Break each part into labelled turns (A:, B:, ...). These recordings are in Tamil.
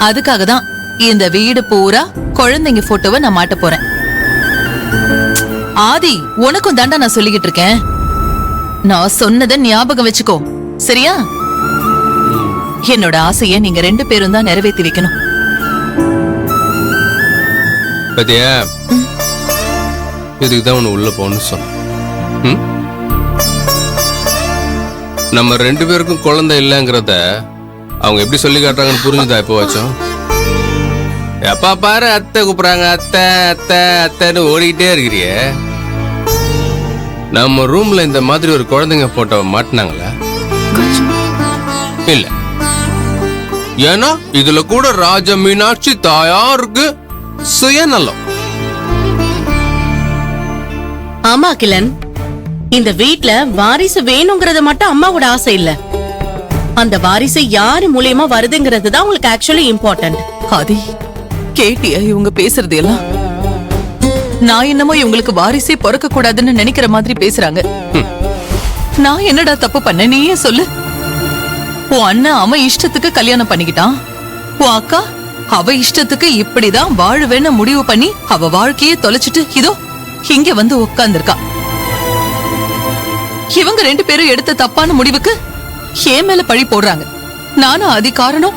A: அதுக்காக தான் இந்த வீடு பூரா குழந்தைங்க போட்டோவை நான் மாட்ட போறேன். ஆதி, உனக்கும் தாண்டா நான் சொல்லிக்கிட்டு இருக்கேன். நான் சொன்னதை ஞாபகம் வச்சுக்கோ, சரியா? என்னோட ஆசையை நீங்க 2 பேரும் தான் நிறைவேற்றி வைக்கணும்.
B: பத்தியா, இதுக்குதான் உன்னை உள்ள போகணும்னு சொன்ன. நம்ம 2 பேருக்கும் குழந்தை இல்லைங்கிறத அவங்க எப்படி சொல்லி காட்டுறாங்கன்னு புரிஞ்சுதா? இப்போ வச்சோம் எப்பா பாரு அத்தை கூப்பிடுறாங்க, அத்தை அத்தை அத்தைன்னு ஓடிக்கிட்டே இருக்கிறிய. நம்ம ரூம்ல இந்த மாதிரி ஒரு குழந்தைங்க போட்டோ மாட்டினாங்களா? இல்ல. ஏன்னா இதுல கூட ராஜ மீனாட்சி தாயாருக்கு சுயநலம்.
C: ஆமா கிலன், இந்த வீட்ல வாரிசு வேணுங்கிறது மட்டும் அம்மாவோட ஆசை இல்ல. அந்த வாரிசு யாரு மூலியமா வருதுங்கிறது தான் உங்களுக்கு ஆக்சுவலி இம்பார்ட்டன்ட்.
A: ஆதி, கேட்டியா இவங்க பேசுறது எல்லாம்? நான் என்னமோ இவங்களுக்கு வாரிசே பிறக்க கூடாதுன்னு நினைக்கிற மாதிரி பேசுறாங்க. நான் என்னடா தப்பு பண்ண, நீயே சொல்லு. உன் அண்ணன் அவன் இஷ்டத்துக்கு கல்யாணம் பண்ணிக்கிட்டான். உன் அக்கா அவ இஷ்டத்துக்கு இப்படிதான் வாழுவேன்னு முடிவு பண்ணி அவ வாழ்க்கையே தொலைச்சிட்டு இதோ இங்க வந்து உட்கார்ந்துருக்கா. இவங்க 2 பேரும் எடுத்த தப்பான முடிவுக்கு ஏன் மேல பழி போடுறாங்க. நானும் ஆதி காரணம்.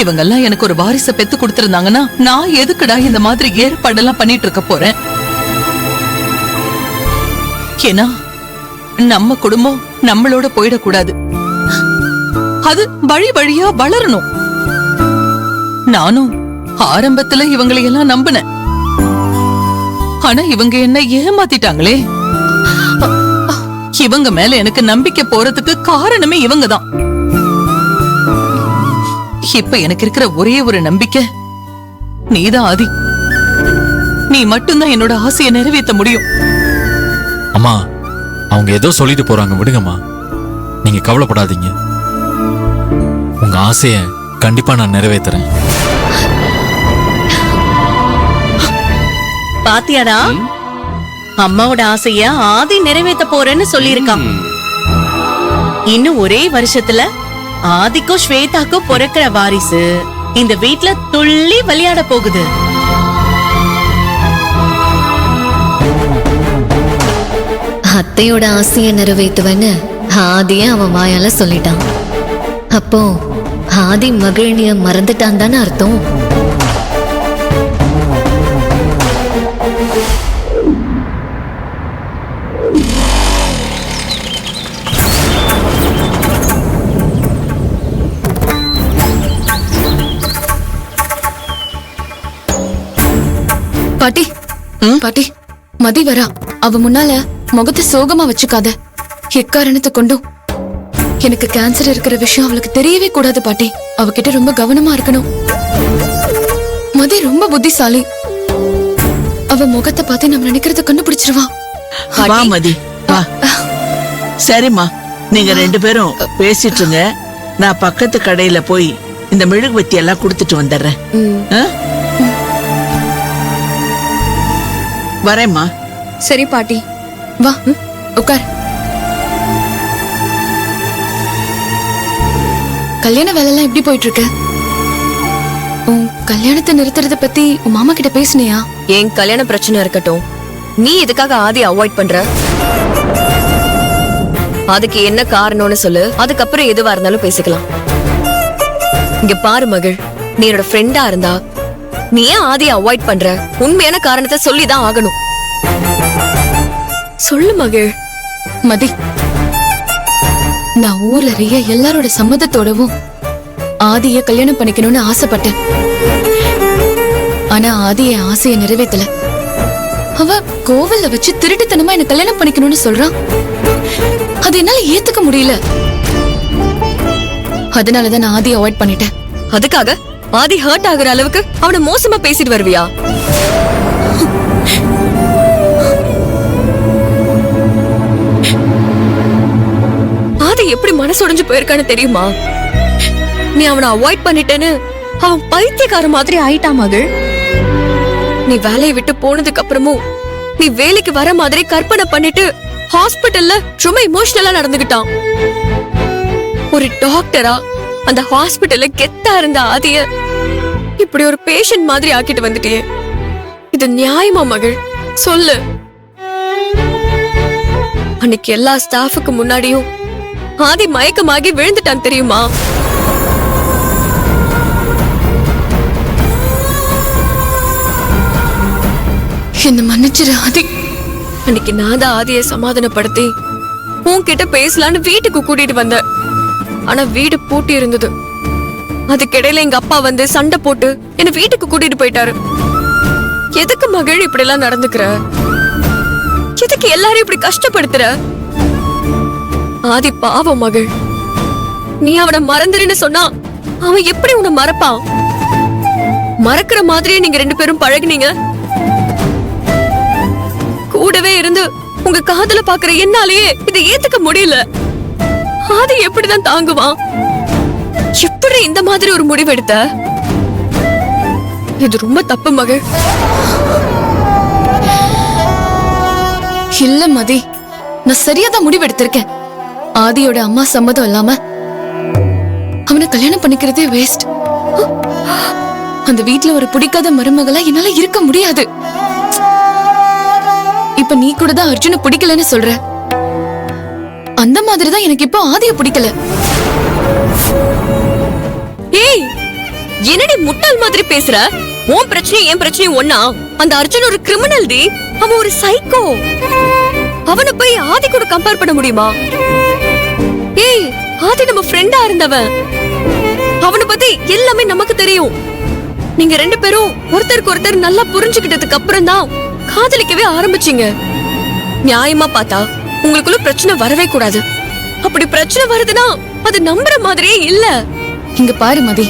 A: இவங்கெல்லாம் எனக்கு ஒரு வாரிசை பெத்து கொடுத்திருந்தாங்கன்னா நான் எதுக்குடா இந்த மாதிரி ஏற்பாடெல்லாம் பண்ணிட்டு இருக்க போறேன்? ஏன்னா நம்ம குடும்பம் நம்மளோட போயிடக்கூடாது. அது வழி வழியா வளரணும். நானும் ஆரம்பத்துல இவங்களை எல்லாம் நம்பினேன். ஆனா இவங்க என்ன ஏமாத்திட்டாங்களே. இவங்க மேல எனக்கு நம்பிக்கை போறதுக்கு காரணமே இவங்க தான். இப்ப எனக்கு இருக்கிற ஒரே ஒரு நம்பிக்கை நீதான் ஆதி. நீ மட்டும்தான் என்னோட ஆசையை நிறைவேற்ற முடியும்.
D: அம்மா, அவங்க ஏதோ சொல்லிட்டு போறாங்க, விடுங்கம்மா. நீங்க கவலைப்படாதீங்க. உங்க ஆசைய கண்டிப்பா நான் நிறைவேற்றுறேன்.
C: பாத்தியாடா, அம்மாவோட ஆசைய ஆதி நிறைவேற்ற போறேன்னு சொல்லியிருக்கான். இன்னும் ஒரே வருஷத்துல ஆதிக்கும் ஸ்வேதாக்கும் பிறக்கிற வாரிசு இந்த வீட்ல துள்ளி விளையாட போகுது.
E: அத்தையோட ஆசைய நிறைவேற்றுவேன்னு ஆதிய அவன் வாயால சொல்லிட்டான். அப்போ ஆதி மகிழ்னிய மறந்துட்டான் தானே அர்த்தம்.
F: பாட்டி, பாட்டி, மதி வரா. அவ முன்னால முகத்தை சோகமா வச்சுக்காத. எக்காரணத்தை கொண்டும் எனக்கு கேன்சர் இருக்கிற விஷயம் அவளுக்கு தெரியவே கூடாது பாட்டி. அவகிட்ட ரொம்ப கவனமா இருக்கணும். மதி ரொம்ப புத்திசாலி. அவ முகத்தை பார்த்து நம்ம நினைக்கிறத கண்டுபிடிச்சிருவா.
G: வா மதி, வா. சரிம்மா, நீங்க 2 பேரும் பேசிட்டுங்க. நான் பக்கத்து கடையில போய் இந்த மெழுகுவத்தி எல்லாம் கொடுத்துட்டு வந்துடுறேன். வரேம்மா.
F: சரி பாட்டி, வா உட்கார். கல்யாண வேலை எல்லாம் எப்படி போயிட்டு இருக்கு? உன் கல்யாணத்தை நிறுத்துறத பத்தி உன் மாமா கிட்ட பேசுனியா?
H: என் கல்யாண பிரச்சனை இருக்கட்டும், நீ எதுக்காக ஆதி அவாய்ட் பண்ற? அதுக்கு என்ன காரணம்னு சொல்லு, அதுக்கப்புறம் எதுவா இருந்தாலும் பேசிக்கலாம். இங்க பாரு மகிழ், நீ என்னோட ஃப்ரெண்டா இருந்தா நீ ஏன் ஆதிய அவாய்ட் பண்ற? உண்மையான காரணத்தை சொல்லிதான் ஆகணும். சொல்லு மகிழ்.
F: மதி, நான் ஊர்ல அறிய எல்லாரோட சம்மதத்தோடவும் ஆதிய கல்யாணம் பண்ணிக்கணும்னு ஆசைப்பட்டேன். ஆனா ஆதிய ஆசையை நிறைவேற்றல. அவ கோவில்ல வச்சு திருட்டுத்தனமா என்ன கல்யாணம் பண்ணிக்கணும்னு சொல்றான். அது என்னால ஏத்துக்க முடியல. அதனாலதான் நான் ஆதியை அவாய்ட் பண்ணிட்டேன்.
H: அதுக்காக ஆதி ஹர்ட் ஆகுற அளவுக்கு அவனை மோசமா பேசிட்டு வருவியா? ஆதி எப்படி மனசுடைஞ்சு போயிருக்கான்னு தெரியுமா? நீ அவனை அவாய்ட் பண்ணிட்டேன்னு அவன் பைத்தியக்கார மாதிரி ஆயிட்டா மகள். நீ வேலையை விட்டு போனதுக்கு அப்புறமும் நீ வேலைக்கு வர மாதிரி கற்பனை பண்ணிட்டு ஹாஸ்பிட்டல்ல ரொம்ப இமோஷனலா நடந்துகிட்டான். ஒரு டாக்டரா அந்த ஹாஸ்பிடல்ல கெத்தா இருந்த ஆதிய இப்படி ஒரு பேஷண்ட் மாதிரி ஆக்கிட்டு வந்துட்டியே, இது நியாயமா மகள்? சொல்லு. அன்னைக்கு எல்லா ஸ்டாஃபுக்கு முன்னாடியும் ஆதி மயக்கமாகி விழுந்துட்டான் தெரியுமா?
F: என்ன மன்னிச்சிரு ஆதி.
H: அன்னைக்கு நான் தான் ஆதியை சமாதானப்படுத்தி உன்கிட்ட பேசலான்னு வீட்டுக்கு கூட்டிட்டு வந்தேன். ஆனா வீடு பூட்டி இருந்தது. அதுக்கிடையில எங்க அப்பா வந்து சண்டை போட்டு என்ன வீட்டுக்கு கூட்டிட்டு போயிட்டாரு. எதுக்கு மகள் இப்படி எல்லாம் நடந்துக்கிற? எதுக்கு எல்லாரையும் இப்படி கஷ்டப்படுத்துற? ஆதி பாவம் மகள். நீ அவனை மறந்துருன்னு சொன்னா அவன் எப்படி உன்னை மறப்பான்? மறக்கிற மாதிரியே நீங்க 2 பேரும் பழகுனீங்க. கூடவே இருந்து உங்க காதல பாக்குற என்னாலேயே இதை ஏத்துக்க முடியல. ஆதி எப்படிதான் தாங்குவான்? எப்படி இந்த மாதிரி ஒரு முடிவெடுத்த? இது ரொம்ப தப்பு மகள்.
F: இல்ல மதி, நான் சரியாதான் முடிவெடுத்திருக்கேன். ஆதியோட அம்மா சம்மதம் இல்லாம அவனை கல்யாணம் பண்ணிக்கிறதே வேஸ்ட். அந்த வீட்ல ஒரு பிடிக்காத மருமகளா என்னால இருக்க முடியாது. இப்ப நீ கூட தான் அர்ஜுன பிடிக்கலன்னு சொல்ற. அந்த மாதிரிதான் எனக்கு இப்போ ஆதிய பிடிக்கல.
H: ஏய், என்னடி முட்டாள் மாதிரி பேசுற? உன் பிரச்சனை என் பிரச்சனையும் ஒண்ணா? அந்த அர்ஜுன் ஒரு கிரிமினல் டி. அவன் ஒரு சைக்கோ. அவனை போய் ஆதி கூட கம்பேர் பண்ண முடியுமா? ஏய், ஆதி நம்ம ஃப்ரெண்டா இருந்தவன். அவனை பத்தி எல்லாமே நமக்கு தெரியும். நீங்க 2 பேரும் ஒருத்தருக்கு ஒருத்தர் நல்லா புரிஞ்சுக்கிட்டதுக்கு அப்புறம் தான் காதலிக்கவே ஆரம்பிச்சீங்க. நியாயமா பார்த்தா உங்களுக்குள்ள பிரச்சனை வரவே கூடாது. அப்படி பிரச்சனை வருதுன்னா அது நம்புற மாதிரியே இல்ல.
F: இங்க பாரு மதி,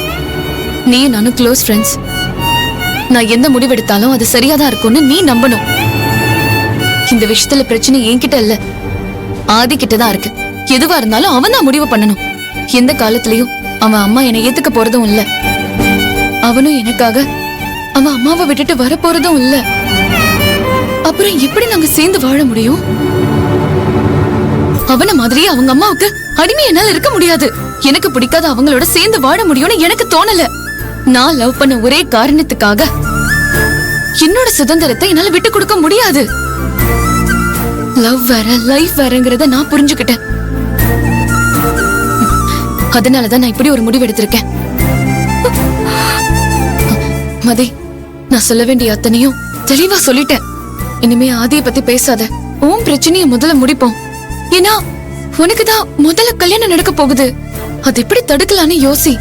F: நீ நானும் க்ளோஸ் ஃப்ரெண்ட்ஸ். நான் எந்த முடிவெடுத்தாலும் அது சரியாதான் இருக்கும்னு நீ நம்பணும். இந்த விஷயத்துல பிரச்சனை என்கிட்ட இல்ல, ஆதி கிட்டதான் இருக்கு. எதுவா இருந்தாலும் அவன் தான் முடிவு பண்ணணும். எந்த காலத்திலயும் அவன் அம்மா என்னை ஏத்துக்க போறதும் இல்ல. அவனும் எனக்காக அவன் அம்மாவை விட்டுட்டு வர போறதும் இல்ல. அப்புறம் எப்படி நாங்க சேர்ந்து வாழ முடியும்? அவன மாதிரி அவங்க அம்மாவுக்கு அடிமை என்னால இருக்க முடியாது. எனக்கு பிடிக்காத அவங்களோட சேர்ந்து வாழ முடியும்னு எனக்கு தோணல. நான் லவ் பண்ண ஒரே காரணத்துக்காக என்னோட சுதந்திரத்தை என்னால விட்டு கொடுக்க முடியாது. லவ் வேற லைஃப் வேறங்கிறத நான் புரிஞ்சுக்கிட்டேன். அதனாலதான் நான் இப்படி ஒரு முடிவு எடுத்திருக்கேன். மதி, நான் சொல்ல வேண்டிய அத்தனையும் தெளிவா சொல்லிட்டேன். இனிமே ஆதிய பத்தி பேசாத. உன் பிரச்சனைய முதல்ல முடிப்போம். ஏன்னா உனக்குதான் முதல்ல கல்யாணம் நடக்க போகுது. அது எப்படி தடுக்கலான்னு யோசி.